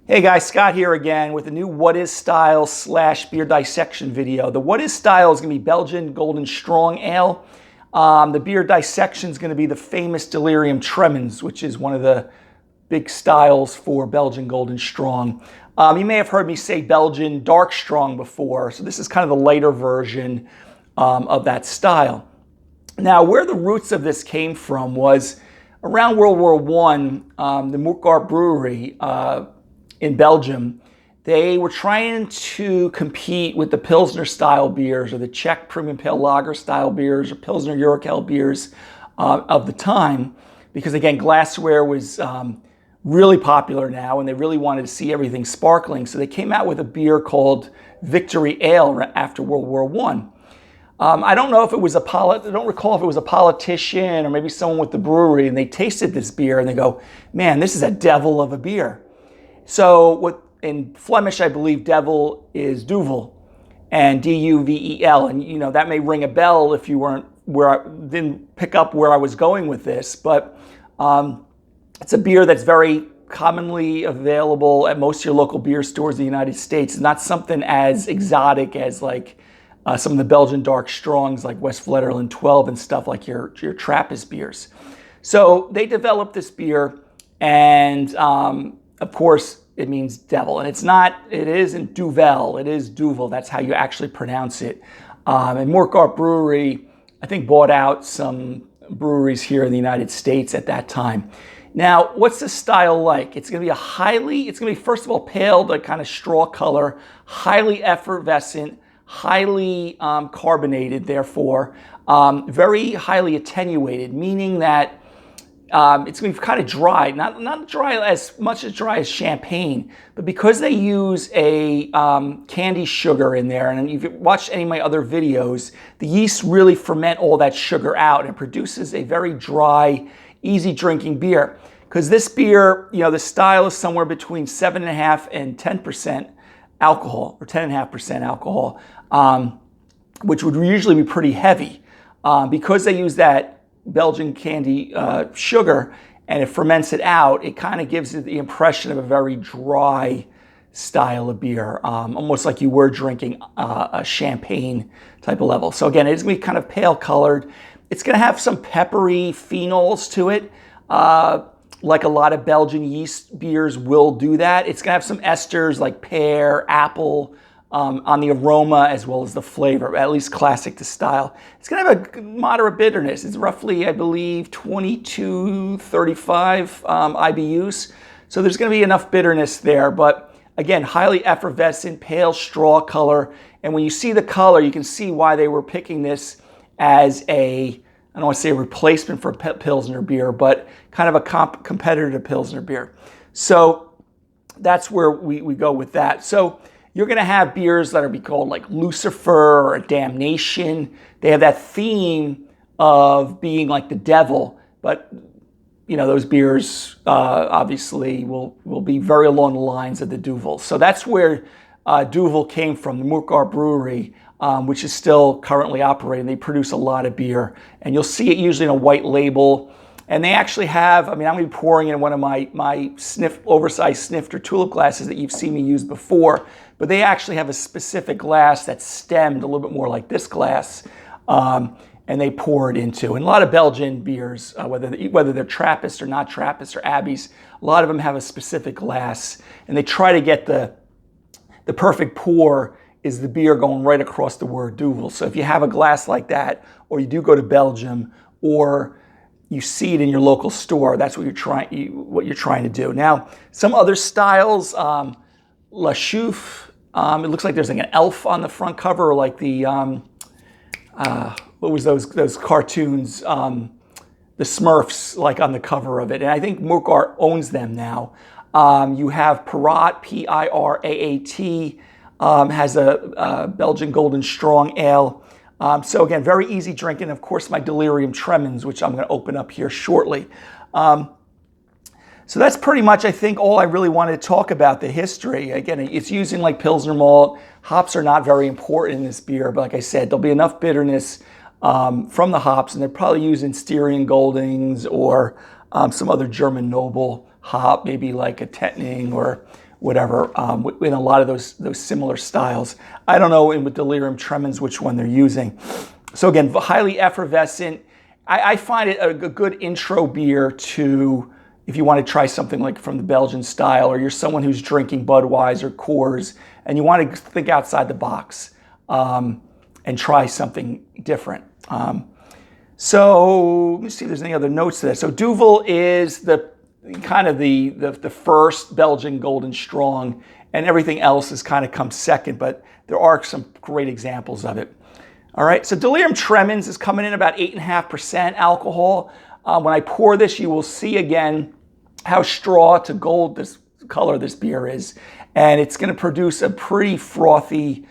Hey guys, Scott here again with a new What Is Style / beer dissection video. The What Is Style is going to be Belgian Golden Strong Ale. The beer dissection is going to be the famous Delirium Tremens, which is one of the big styles for Belgian Golden Strong. You may have heard me say Belgian Dark Strong before, so this is kind of the lighter version of that style. Now, where the roots of this came from was around World War I, the Moortgaard Brewery in Belgium, they were trying to compete with the Pilsner style beers or the Czech Premium Pale Lager style beers or Pilsner Urquell beers of the time, because again, glassware was really popular now and they really wanted to see everything sparkling. So they came out with a beer called Victory Ale after World War I. I don't know if it was I don't recall if it was a politician or maybe someone with the brewery, and they tasted this beer and they go, man, this is a devil of a beer. So what in Flemish, I believe devil is duvel and D-U-V-E-L. And you know, that may ring a bell if you didn't pick up where I was going with this, but it's a beer that's very commonly available at most of your local beer stores in the United States. It's not something as exotic as like some of the Belgian dark strongs like West-Vlaanderen 12 and stuff like your Trappist beers. So they developed this beer, and of course, it means devil, and it isn't Duvel, it is Duvel. That's how you actually pronounce it. And Moortgaard Brewery, I think, bought out some breweries here in the United States at that time. Now, what's the style like? It's going to be first of all, pale, the kind of straw color, highly effervescent, highly carbonated, therefore, very highly attenuated, meaning that it's going to be kind of dry, not dry as much as dry as champagne, but because they use a candy sugar in there, and if you've watched any of my other videos, the yeast really ferment all that sugar out and it produces a very dry, easy drinking beer. Because this beer, you know, the style is somewhere between 7.5% and 10% alcohol, or 10.5% alcohol, which would usually be pretty heavy. Because they use that Belgian candy sugar and it ferments it out, it kind of gives it the impression of a very dry style of beer, almost like you were drinking a champagne type of level. So again, it's going to be kind of pale colored. It's going to have some peppery phenols to it, like a lot of Belgian yeast beers will do that. It's going to have some esters like pear, apple, on the aroma as well as the flavor, at least classic to style. It's going to have a moderate bitterness. It's roughly, I believe, 22-35 IBUs. So there's going to be enough bitterness there. But again, highly effervescent, pale straw color. And when you see the color, you can see why they were picking this as I don't want to say a replacement for Pilsner beer, but kind of a competitor to Pilsner beer. So that's where we go with that. So you're going to have beers that are called like Lucifer or Damnation. They have that theme of being like the devil, but you know, those beers obviously will be very along the lines of the Duvel. So that's where Duvel came from, the Moortgaard Brewery, which is still currently operating. They produce a lot of beer, and you'll see it usually in a white label. And they actually have, I'm going to be pouring in one of my oversized snifter tulip glasses that you've seen me use before, but they actually have a specific glass that's stemmed a little bit more like this glass, and they pour it into. And a lot of Belgian beers, whether they're Trappist or not Trappist or Abbeys, a lot of them have a specific glass, and they try to get the perfect pour is the beer going right across the word Duvel. So if you have a glass like that, or you do go to Belgium, or you see it in your local store, that's what you're trying to do. Now, some other styles, La Chouffe, it looks like there's like an elf on the front cover, or like the what was those cartoons, the Smurfs, like on the cover of it. And I think Moortgaard owns them now. You have Piraat, P-I-R-A-A-T, has a Belgian Golden Strong Ale. So again, very easy drinking. Of course, my Delirium Tremens, which I'm going to open up here shortly. So that's pretty much, I think, all I really wanted to talk about, the history. Again, it's using like Pilsner malt. Hops are not very important in this beer, but like I said, there'll be enough bitterness from the hops, and they're probably using Styrian Goldings or some other German noble hop, maybe like a Tettnang or whatever, in a lot of those similar styles. I don't know with Delirium Tremens which one they're using. So again, highly effervescent. I find it a good intro beer to, if you want to try something like from the Belgian style, or you're someone who's drinking Budweiser, Coors, and you want to think outside the box and try something different. So let me see if there's any other notes to that. So Duvel is the kind of the first Belgian Golden Strong, and everything else has kind of come second, but there are some great examples of it. All right, so Delirium Tremens is coming in about 8.5% alcohol. When I pour this, you will see again how straw to gold this color this beer is, and it's going to produce a pretty frothy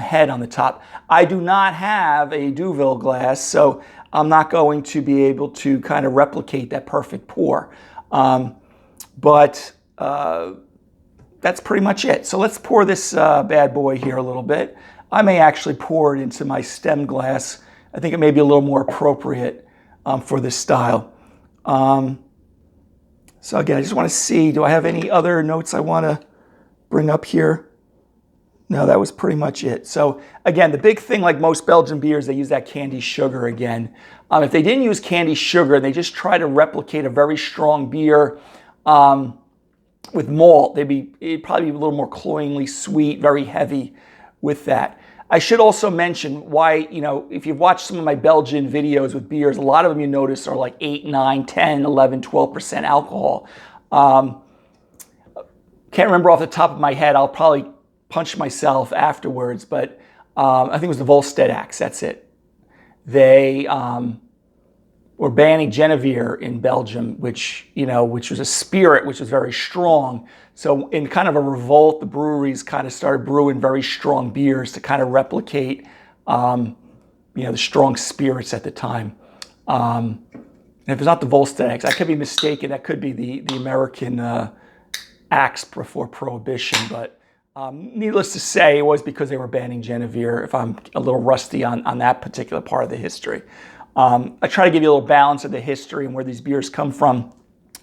head on the top. I do not have a Duvel glass, so I'm not going to be able to kind of replicate that perfect pour. But that's pretty much it. So let's pour this bad boy here a little bit. I may actually pour it into my stem glass. I think it may be a little more appropriate for this style. So again, I just want to see, do I have any other notes I want to bring up here? No, that was pretty much it. So again, the big thing, like most Belgian beers, they use that candy sugar again. If they didn't use candy sugar and they just try to replicate a very strong beer with malt, it'd probably be a little more cloyingly sweet, very heavy with that. I should also mention why, if you've watched some of my Belgian videos with beers, a lot of them you notice are like 8, 9, 10, 11, 12% alcohol. Can't remember off the top of my head. I'll probably punch myself afterwards, but I think it was the Volstead Acts, that's it. They were banning Genevier in Belgium, which was a spirit which was very strong. So in kind of a revolt, the breweries kind of started brewing very strong beers to kind of replicate, the strong spirits at the time. And if it's not the Volstead Acts, I could be mistaken. That could be the American acts before Prohibition, but needless to say, it was because they were banning Genevier, if I'm a little rusty on that particular part of the history. I try to give you a little balance of the history and where these beers come from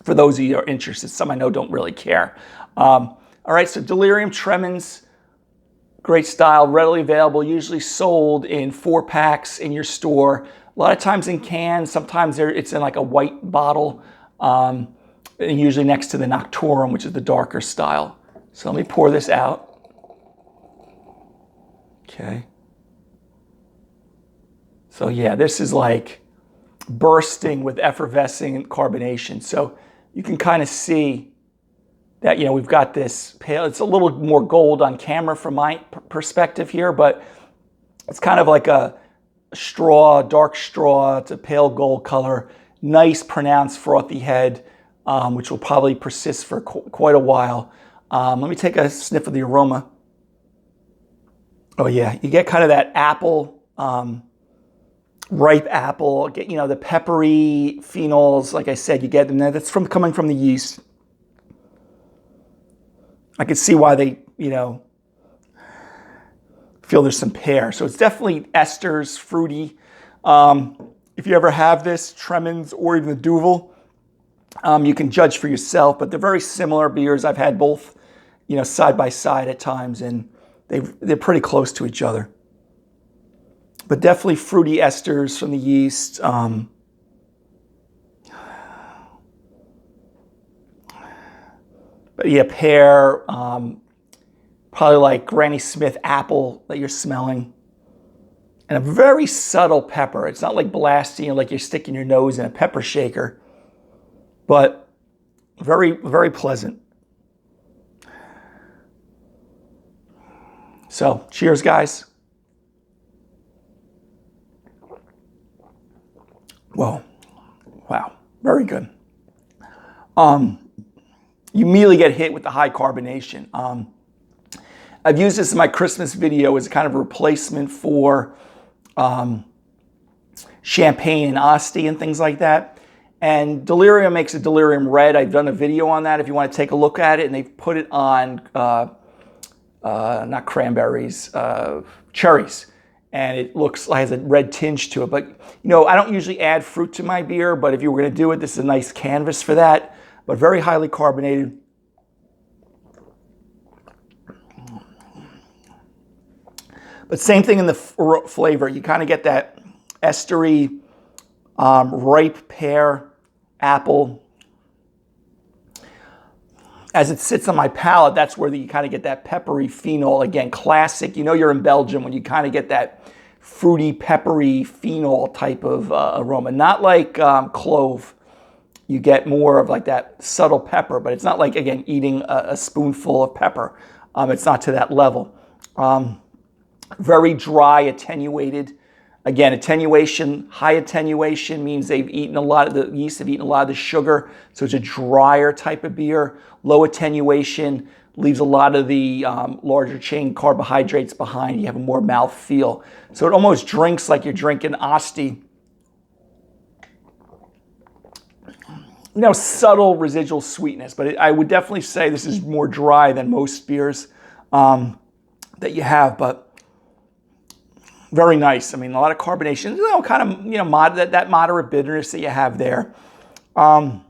for those of you who are interested. Some I know don't really care. All right, so Delirium Tremens, great style, readily available, usually sold in 4-packs in your store. A lot of times in cans, sometimes it's in like a white bottle, and usually next to the Noctorum, which is the darker style. So let me pour this out. Okay. So yeah, this is like bursting with effervescing carbonation. So you can kind of see that, we've got this pale, it's a little more gold on camera from my perspective here, but it's kind of like a straw, dark straw. It's a pale gold color, nice pronounced frothy head, which will probably persist for quite a while. Let me take a sniff of the aroma. Oh yeah, you get kind of that apple, ripe apple, get, the peppery phenols, like I said, you get them there. That's coming from the yeast. I can see why they, feel there's some pear. So it's definitely esters, fruity. If you ever have this, Tremens or even the Duvel, you can judge for yourself, but they're very similar beers. I've had both, side by side at times, and they're pretty close to each other. But definitely fruity esters from the yeast. But yeah, pear, probably like Granny Smith apple that you're smelling. And a very subtle pepper. It's not like blasting, like you're sticking your nose in a pepper shaker, but very, very pleasant. So, cheers, guys. Whoa. Wow. Very good. You immediately get hit with the high carbonation. I've used this in my Christmas video as kind of a replacement for champagne and Asti and things like that. And Delirium makes a Delirium Red. I've done a video on that if you want to take a look at it. And they've put it on, not cranberries, cherries. And it has a red tinge to it. But, I don't usually add fruit to my beer, but if you were going to do it, this is a nice canvas for that. But very highly carbonated. But same thing in the flavor. You kind of get that estery, ripe pear, apple. As it sits on my palate, that's where you kind of get that peppery phenol. Again, classic. You know you're in Belgium when you kind of get that fruity, peppery phenol type of aroma. Not like clove. You get more of like that subtle pepper, but it's not like, again, eating a spoonful of pepper. It's not to that level. Very dry, attenuated. Again, attenuation, high attenuation means they've eaten a lot of the yeast, have eaten a lot of the sugar, so it's a drier type of beer. Low attenuation leaves a lot of the larger chain carbohydrates behind. You have a more mouth feel. So it almost drinks like you're drinking Asti. No subtle residual sweetness, but I would definitely say this is more dry than most beers that you have, but very nice. I mean, a lot of carbonation, kind of, that moderate bitterness that you have there. I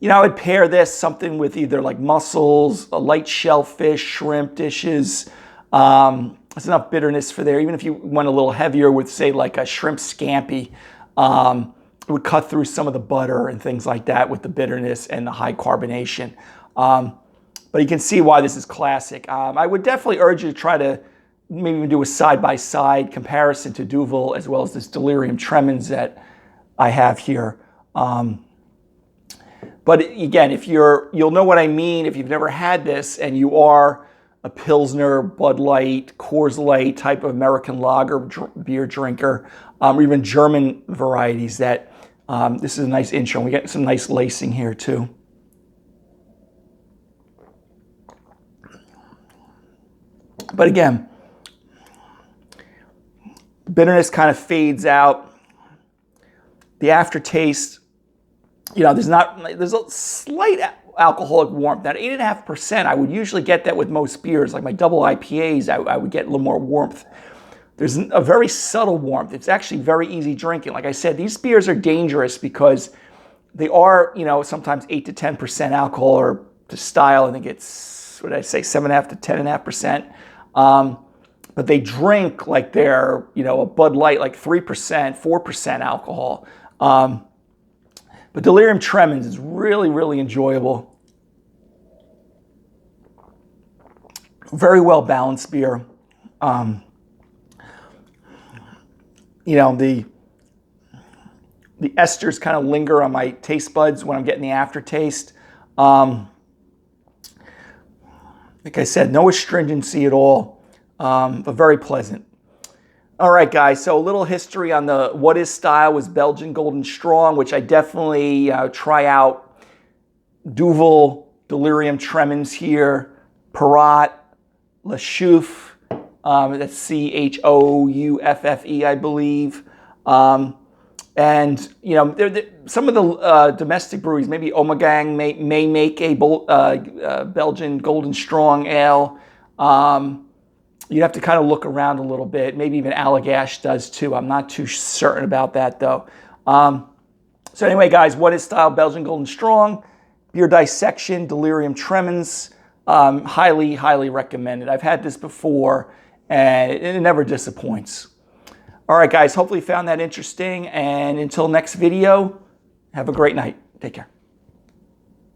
would pair this something with either like mussels, a light shellfish, shrimp dishes. There's enough bitterness for there. Even if you went a little heavier with, say, like a shrimp scampi, it would cut through some of the butter and things like that with the bitterness and the high carbonation. But you can see why this is classic. I would definitely urge you to try to maybe even do a side-by-side comparison to Duvel as well as this Delirium Tremens that I have here. But again, you'll know what I mean if you've never had this and you are a Pilsner, Bud Light, Coors Light type of American lager beer drinker, or even German varieties, that this is a nice intro. We get some nice lacing here too. But again, bitterness kind of fades out. The aftertaste, there's a slight alcoholic warmth. Now, 8.5%, I would usually get that with most beers. Like my double IPAs, I would get a little more warmth. There's a very subtle warmth. It's actually very easy drinking. Like I said, these beers are dangerous because they are, sometimes 8 to 10% alcohol, or to style, I think it's, 7.5 to 10.5%. But they drink like they're, a Bud Light, like 3%, 4% alcohol. But Delirium Tremens is really, really enjoyable. Very well balanced beer. The esters kind of linger on my taste buds when I'm getting the aftertaste. Like I said, no astringency at all, but very pleasant. All right, guys, so a little history on the What Is style was Belgian Golden Strong, which I definitely try out. Duvel, Delirium Tremens here, Perrot, Le Chouffe, that's Chouffe, I believe. And, some of the domestic breweries, maybe Omegang may make a Belgian Golden Strong ale. You'd have to kind of look around a little bit. Maybe even Allagash does too. I'm not too certain about that though. So anyway, guys, What Is style Belgian Golden Strong, beer dissection, Delirium Tremens. Highly, highly recommended. I've had this before and it never disappoints. All right, guys, hopefully you found that interesting. And until next video, have a great night. Take care.